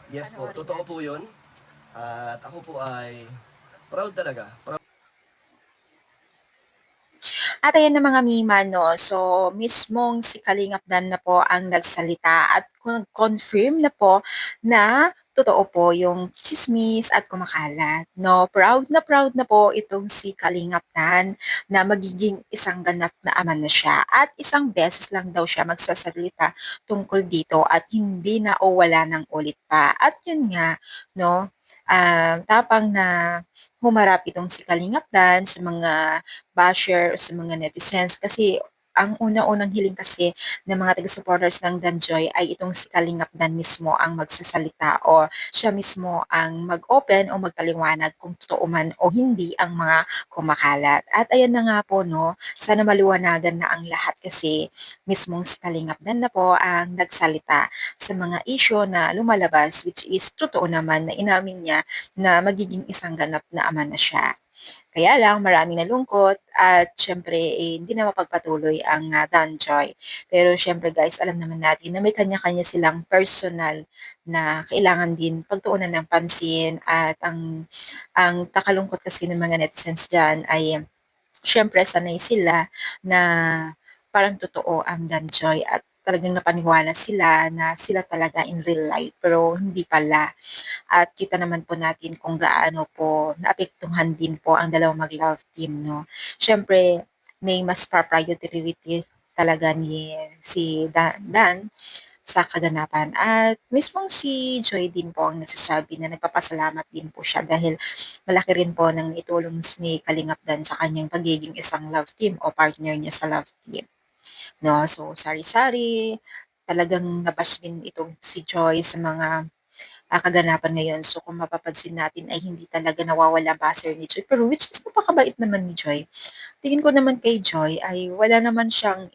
Yes po, totoo po yun. At ako po ay proud talaga. At ayan na mga Mima 'no, so mismong si Kalingap Dan na po ang nagsalita at confirm na po na totoo po yung tsismis at kumakalat 'no. Proud na po itong si Kalingap Dan na magiging isang ganap na ama na siya at isang beses lang daw siya magsasalita tungkol dito at hindi na o wala ng ulit pa. At yun nga 'no, tapang na humarap itong si Kalingap Dan sa mga basher o sa mga netizens kasi ang una-unang hiling kasi ng mga taga-supporters ng Danjoy ay itong si Kalingap Dan mismo ang magsasalita o siya mismo ang mag-open o magpaliwanag kung totoo man o hindi ang mga kumakalat. At ayan na nga po 'no, sana maliwanagan na ang lahat kasi mismong si Kalingap Dan na po ang nagsalita sa mga issue na lumalabas which is totoo naman na inamin niya na magiging isang ganap na ama na siya. Kaya lang maraming nalungkot at siyempre, hindi na mapagpatuloy ang, Danjoy. Pero siyempre guys, alam naman natin na may kanya-kanya silang personal na kailangan din pagtuunan ng pansin at ang kakalungkot kasi ng mga netizens diyan ay siyempre sanay sila na parang totoo ang Danjoy at talagang napaniwala sila na sila talaga in real life pero hindi pala. At kita naman po natin kung gaano po naapektuhan din po ang dalawang mag-love team 'no. Siyempre may mas priority talaga ni si Dan sa kaganapan at mismong si Joy din po ang nagsasabi na nagpapasalamat din po siya dahil malaki rin po ng naitulong ni Kalingap Dan sa kanyang pagiging isang love team o partner niya sa love team 'no. So, sari-sari, talagang nabash din itong si Joy sa mga kaganapan ngayon. So kung mapapansin natin ay hindi talaga nawawala buzzer ni Joy, pero which is napakabait naman ni Joy. Tingin ko naman kay Joy ay wala naman siyang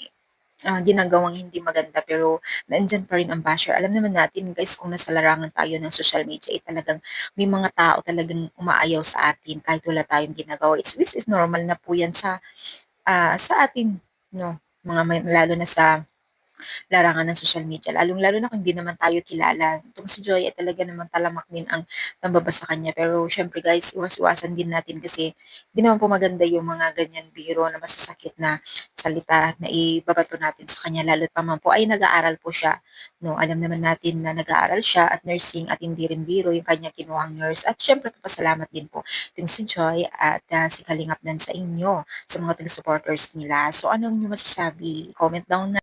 ginagawang hindi maganda pero nandiyan pa rin ang basher. Alam naman natin guys kung nasa larangan tayo ng social media ay talagang may mga tao talagang umaayaw sa atin kahit wala tayong ginagawa. Which is normal na po yan sa atin, no? Lalo na sa larangan ng social media, lalong-lalo na kung hindi naman tayo kilala. Itong si Joy ay talaga naman talamak din ang nambaba sa kanya. Pero syempre guys, iwas-iwasan din natin kasi hindi naman po maganda yung mga ganyan biro na masasakit na salita na ibabato natin sa kanya. Lalo't pa man po ay nag-aaral po siya. No, alam naman natin na nag-aaral siya at nursing at hindi rin biro yung kanya kinuhang nurse. At syempre papasalamat din po itong si Joy at si Kalingap Dan sa inyo, sa mga taga-supporters nila. So anong nyo masasabi? Comment down na